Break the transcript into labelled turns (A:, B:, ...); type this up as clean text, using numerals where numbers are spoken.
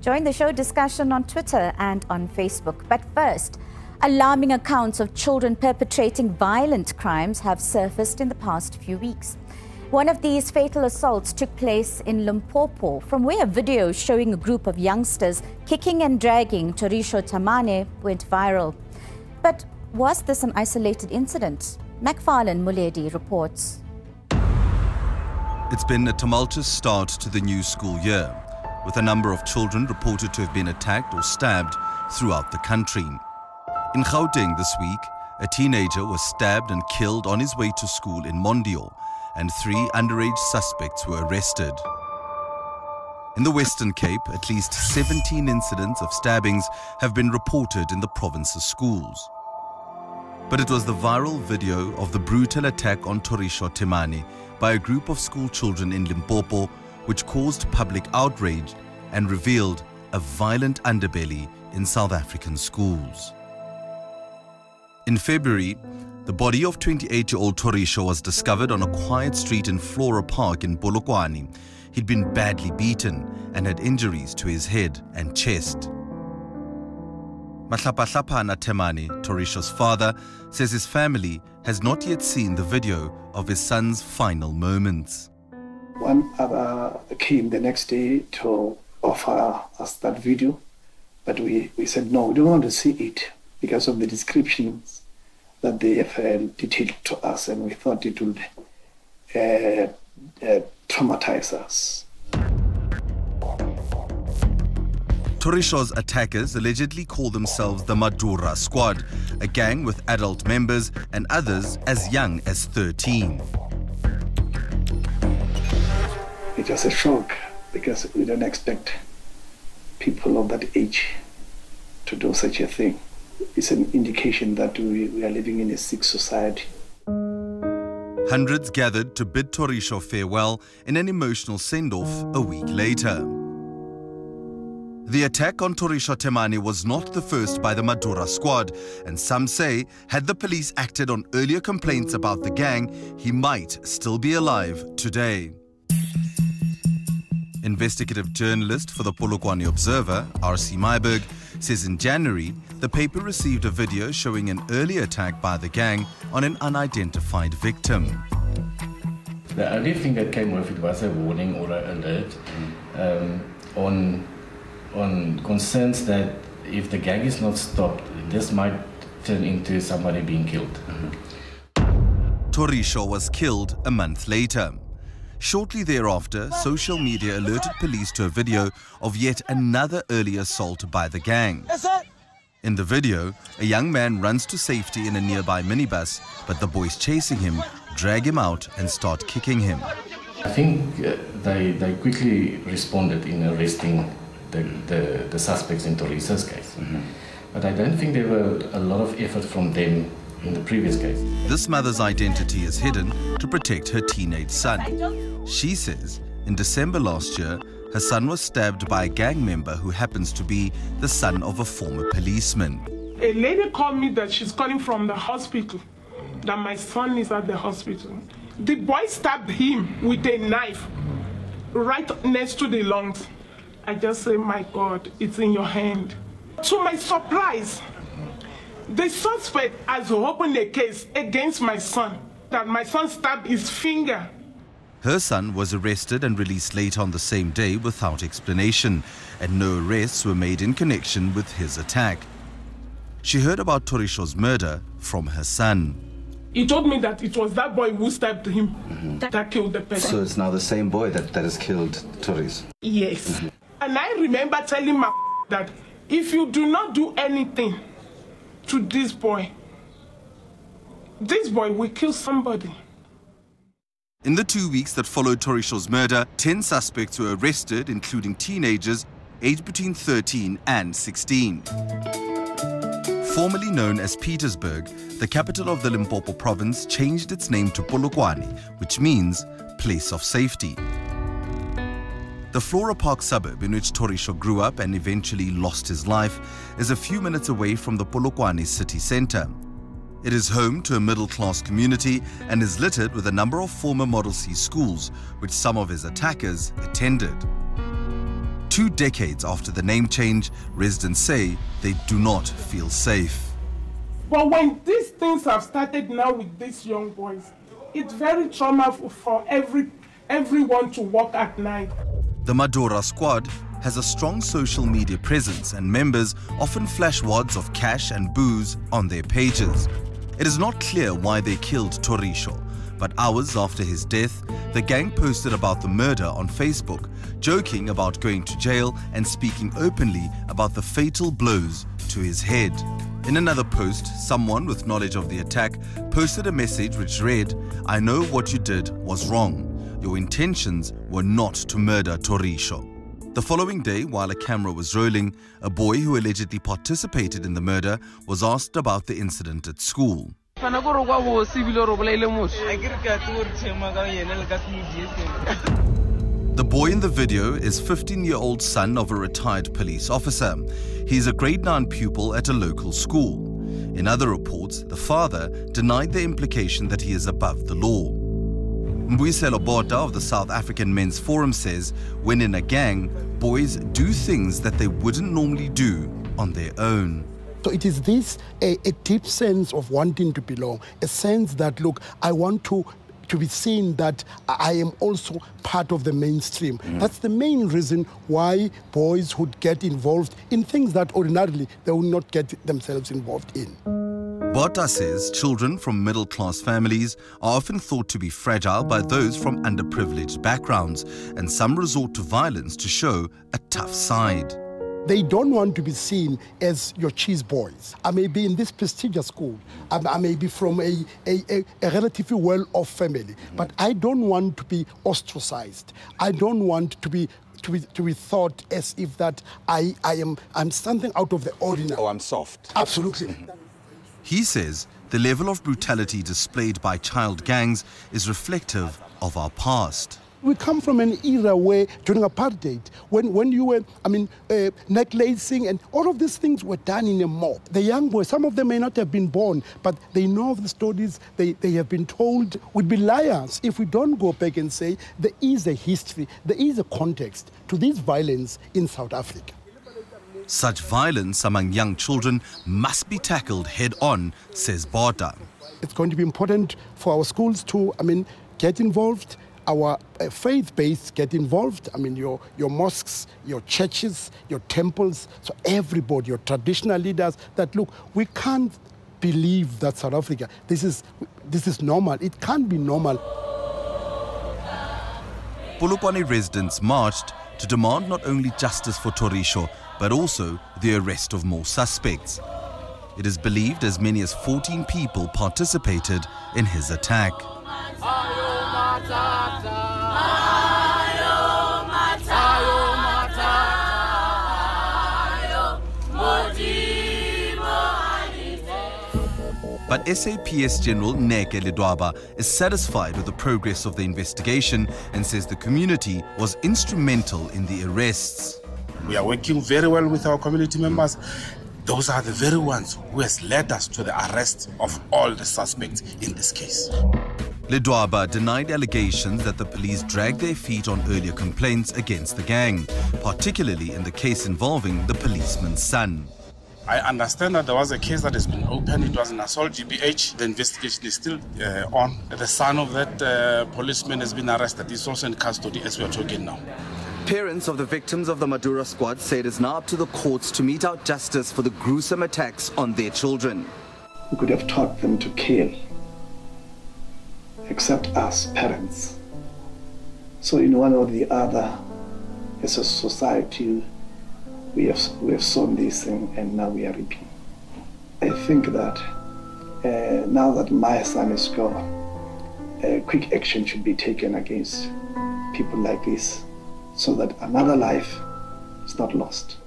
A: Join the show discussion on Twitter and on Facebook. But first, alarming accounts of children perpetrating violent crimes have surfaced in the past few weeks. One of these fatal assaults took place in Limpopo, from where a video showing a group of youngsters kicking and dragging Thorisho Themane went viral. But was this an isolated incident? 𝗵𝗶𝗶𝗶 reports.
B: It's been a tumultuous start to the new school year, with a number of children reported to have been attacked or stabbed throughout the country. In Gauteng this week, a teenager was stabbed and killed on his way to school in Mondial, and 3 underage suspects were arrested. In the Western Cape, at least 17 incidents of stabbings have been reported in the province's schools. But it was the viral video of the brutal attack on Thorisho Themane by a group of school children in Limpopo which caused public outrage and revealed a violent underbelly in South African schools. In February, the body of 28-year-old Thorisho was discovered on a quiet street in Flora Park in 𝗶𝗿𝗶𝗴𝗶. He'd been badly beaten and had injuries to his head and chest. 𝗵𝗶𝗶𝗶𝗶 Themane, Thorisho's father, says his family has not yet seen the video of his son's final moments.
C: One other came the next day to offer us that video, but we said no, we don't want to see it because of the descriptions that they have detailed to us, and we thought it would traumatize us.
B: Thorisho's attackers allegedly call themselves the Madura Squad, a gang with adult members and others as young as 13.
C: It was a shock because we don't expect people of that age to do such a thing. It's an indication that we are living in a sick society.
B: Hundreds gathered to bid Thorisho farewell in an emotional send-off a week later. The attack on Thorisho Themane was not the first by the Madura Squad, and some say had the police acted on earlier complaints about the gang, he might still be alive today. Investigative journalist for the Polokwane Observer, 𝗀𝗶𝗵𝗶, says in January, the paper received a video showing an early attack by the gang on an unidentified victim.
D: The only thing that came with it was a warning or an alert on concerns that if the gang is not stopped, this might turn into somebody being killed.
B: Thorisho was killed a month later. Shortly thereafter, social media alerted police to a video of yet another early assault by the gang. In the video, a young man runs to safety in a nearby minibus, but the boys chasing him drag him out and start kicking him.
D: I think they quickly responded in arresting the suspects in Thorisho's case. But I don't think there were a lot of effort from them in the previous case.
B: This mother's identity is hidden to protect her teenage son. She says in December last year, her son was stabbed by a gang member who happens to be the son of a former policeman.
E: A lady called me that she's calling from the hospital, that my son is at the hospital. The boy stabbed him with a knife right next to the lungs. I just say, my God, it's in your hand. To my surprise, the suspect has opened a case against my son, that my son stabbed his finger.
B: Her son was arrested and released later on the same day without explanation, and no arrests were made in connection with his attack. She heard about Thorisho's murder from her son.
E: He told me that it was that boy who stabbed him that killed the person.
F: So it's now the same boy that has killed Thorisho?
E: Yes. And I remember telling my that if you do not do anything to this boy will kill somebody.
B: In the 2 weeks that followed Thorisho's murder, 10 suspects were arrested, including teenagers aged between 13 and 16. Formerly known as Pietersburg, the capital of the Limpopo province changed its name to Polokwane, which means place of safety. The Flora Park suburb in which Thorisho grew up and eventually lost his life is a few minutes away from the Polokwane city centre. It is home to a middle-class community and is littered with a number of former Model C schools, which some of his attackers attended. 2 decades after the name change, residents say they do not feel safe.
E: But when these things have started now with these young boys, it's very traumatic for everyone to walk at night.
B: The Madura squad has a strong social media presence and members often flash wads of cash and booze on their pages. It is not clear why they killed Thorisho, but hours after his death, the gang posted about the murder on Facebook, joking about going to jail and speaking openly about the fatal blows to his head. In another post, someone with knowledge of the attack posted a message which read, "I know what you did was wrong. Your intentions were not to murder Thorisho." The following day, while a camera was rolling, a boy who allegedly participated in the murder was asked about the incident at school. The boy in the video is 15-year-old son of a retired police officer. He is a grade 9 pupil at a local school. In other reports, the father denied the implication that he is above the law. 𝗬𝗶𝗶𝘶 of the South African Men's Forum says, when in a gang, boys do things that they wouldn't normally do on their own.
G: So it is this, a deep sense of wanting to belong, a sense that, look, I want to be seen that I am also part of the mainstream. That's the main reason why boys would get involved in things that ordinarily they would not get themselves involved in.
B: Botha says children from middle-class families are often thought to be fragile by those from underprivileged backgrounds, and some resort to violence to show a tough side.
G: They don't want to be seen as your cheese boys. I may be in this prestigious school. I may be from a relatively well-off family, but I don't want to be ostracized. I don't want to be thought as if that I'm something out of the ordinary.
F: Oh, I'm soft.
G: Absolutely.
B: He says the level of brutality displayed by child gangs is reflective of our past.
G: We come from an era where, during apartheid, when you were, necklacing and all of these things were done in a mob. The young boys, some of them may not have been born, but they know of the stories they have been told. We'd be liars if we don't go back and say there is a history, there is a context to this violence in South Africa.
B: Such violence among young children must be tackled head-on, says Botha.
G: It's going to be important for our schools to, get involved. Our faith-based get involved. Your mosques, your churches, your temples, so everybody, your traditional leaders, that look, we can't believe that South Africa, this is normal. It can't be normal.
B: Polokwane residents marched to demand not only justice for Thorisho, but also the arrest of more suspects. It is believed as many as 14 people participated in his attack. But SAPS General 𝗀𝗁𝗃𝗀𝗃 is satisfied with the progress of the investigation and says the community was instrumental in the arrests.
H: We are working very well with our community members. Those are the very ones who has led us to the arrest of all the suspects in this case.
B: 𝗀𝗁𝗃𝗀𝗃 denied allegations that the police dragged their feet on earlier complaints against the gang, particularly in the case involving the policeman's son.
H: I understand that there was a case that has been opened. It was an assault GBH. The investigation is still on. The son of that policeman has been arrested. He's also in custody as we are talking now.
F: Parents of the victims of the Madura squad say it is now up to the courts to mete out justice for the gruesome attacks on their children.
C: We could have taught them to kill, except us parents. So in one or the other, as a society, we have sown this thing and now we are reaping. I think that now that my son is gone, quick action should be taken against people like this, so that another life is not lost.